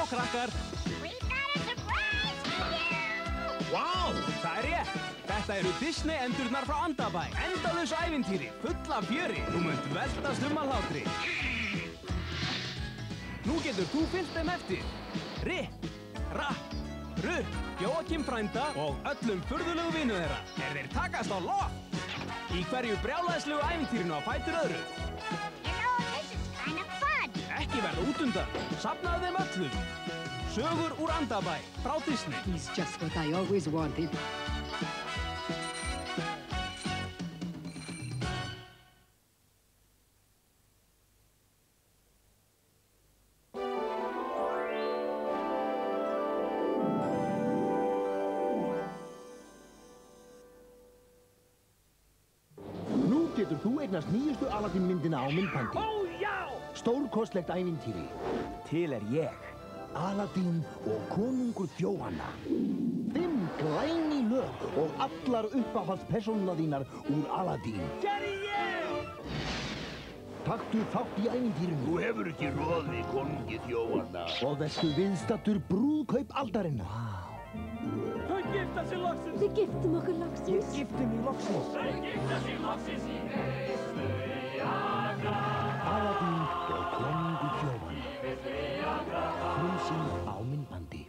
krakkar! We've got a surprise for you! Vá, það rétt! Þetta eru Disney-endurnar frá Andabæ. Endalaus ævintýri, full af fjöri. Þú munt veltast af hlátri. Nú getur þú fylgt þeim eftir. Ripp, Rapp, Rupp, Jóakim frænda og öllum furðulegu vinu þeirra. Þeir takast á loft. Í hverju brjálæðislegu ævintýrinu á fætur öðru. This is kind of fun! Ekki verða út undan. Safnaðu þeim öllum. Sögur úr Andabæ, frá Disney. He's just what I always wanted. Nú getur þú eignast nýjustu Aladdin-myndina á myndbandi. Ó, já! Stórkostlegt ævintýri. Til er ég, Aladdin og konungur þjófanna. 5 glæný lög og allar uppáhaldspersónuna þínar úr Aladdin. Gerði ég! Taktu þátt í ævintýrinu. Þú hefur ekki roð við konungi þjófanna. Og vertu viðstattur brúðkaup aldarinnar. Þau gifta sig loksins! Við giftum okkur loksins. Ég gifti mig loksins. Þau gifta sig loksins í veislu í Agra. Aladdin og konungur þjófanna. Frumsýnd á myndbandi.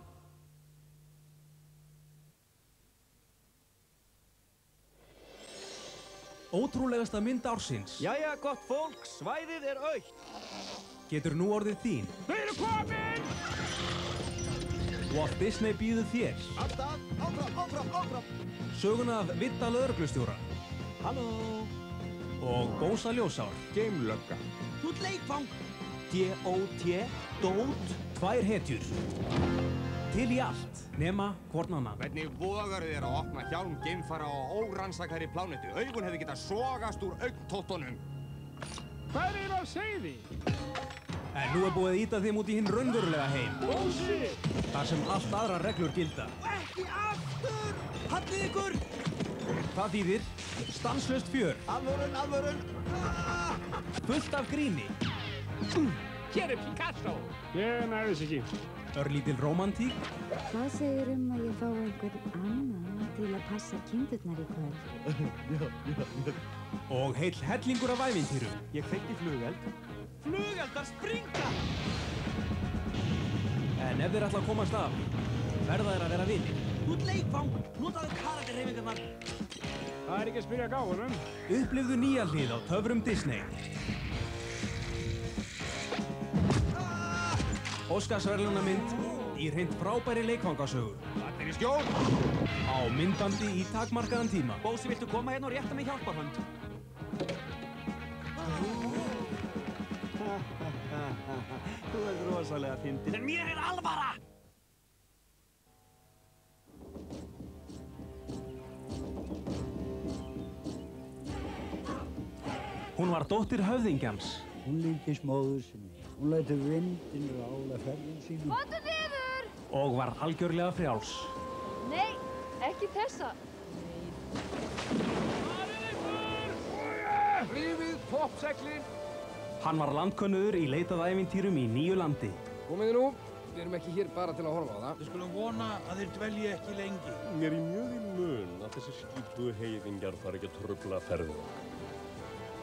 Ótrúlegasta mynd ársins. Jæja, gott fólk, svæðið er autt. Getur nú orðið þín. Þau eru komin! Walt Disney býður þér. Alltaf, áfram. Söguna af Vidda lögreglustjóra. Halló. Og Gósa ljósár. Geimlögga. Þú ert leikfang. D.O.T. Dót. 2 hetjur. Til í allt, nema hvorn annan. Hvernig vogar þér að opna hjálm geimfara á órannsakari plánetu? Augun hefði getað sogast úr augntottunum. Hvað er á seiði? En nú er búið að ýta þeim út í hinn raunverulega heim. Bósi! Þar sem allt aðra reglur gilda. Ekki aftur! Hallið ykkur! Það þýðir stanslaust fjör. Alvörun! Fullt af gríni. Hér er Picasso! Ég næði þess ekki. Örlítil rómantík. Hvað segir að ég fá einhvern annan til að passa kindurnar í kvöld? Og heill hellingur af ævintýrum. Ég kveikti flugeld. Flugeldar springa! En ef þeir ætla að komast af, verða þeir að vera vinir. Þú ert leikfang! Notaðu karakterhreyfingarnar! Það er ekki að spyrja gáfunum. Upplifðu nýja hlið á töfrum Disney. Óskarsverðlaunamynd í hreint frábæri leikfangasögu. Allir í skjól! Á myndbandi í takmarkaðan tíma. Bósi, viltu koma hérna og rétta mig hjálparhönd? Þú ert rosalega fyndin, en mér er alvara! Hún var dóttir höfðingjans. Hún líkist móður sinni. Hún lætur vindinn ráða ferðum sínum. Komdu niður! Og var algjörlega frjáls. Nei, ekki þessa. Rífið toppseglin! Hann var landkönnuður í leitað ævintýrum í nýju landi. Komið nú, við erum ekki hér bara til að horfa á það. Við skulum vona að þeir dvelji ekki lengi. Mér er mjög í mun að þessi skítuðu heiðingjar fari ekki að trufla ferðina.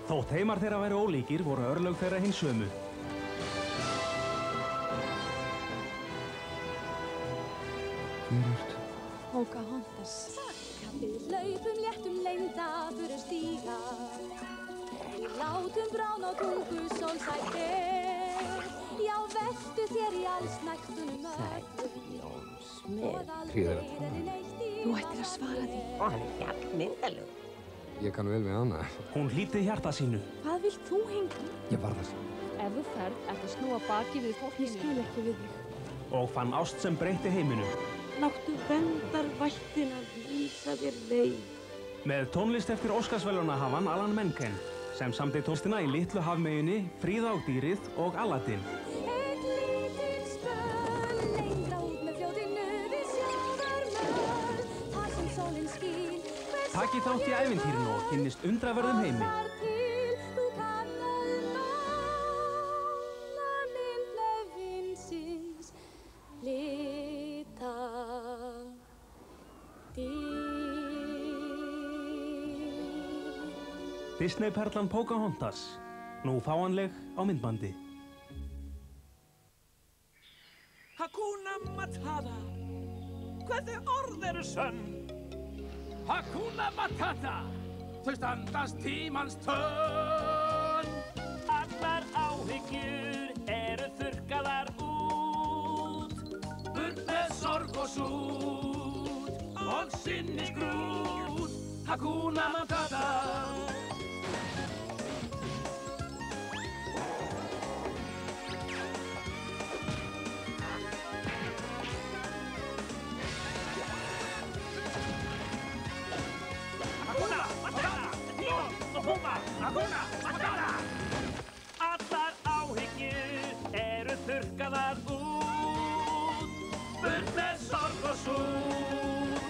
Þótt heimar þeirra væri ólíkir voru örlög þeirra hins sömu. Pocahontas. Við hlaupum léttum lengda fyrir stíga. Látum brán á tungu sólsætt er. Já, veltu þér í allsnægtunum Hríður að tala. Þú ættir að svara því. Hann er jafnmyndalegur. Ég kann vel við hana. Hún hlýddi hjarta sínu. Hvað vilt þú hengja? Ég var það sem. Ef þú ferð, ætti að snúa baki við fólkinu. Ég skil ekki við þig. Og fann ást sem breytti heiminum. Láttu verndarvættin að vísa þér leið. Með tónlist eftir Óskarsverðlaunahafan Alan Menken, sem samdi tónlistina í Litlu hafmeyjunni, Fríða og dýrið og Aladdin. Eitt lítið spöl, lengra út með fljótinu við sjávarmöl. Þar sem sólin skín, Takið þátt í ævintýrinu og kynnist undraverðum heimi. Þú kann að mála mynd lefinsins. Disney-perlan Pocahontas, nú fáanleg á myndbandi. Hakuna Matata, hvernig orð eru sönn? Hakuna Matata, þau standast tímans tönn. Allar áhyggjur eru þurrkaðar út, burt með sorg og sút og sinnisgrút. Hakuna Matata. Hakuna Matata! Allar áhyggjur eru þurrkaðar út, burt með sorg og sút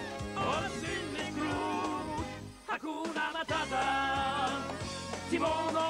og sinnisgrút. Hakuna Matata! Timon og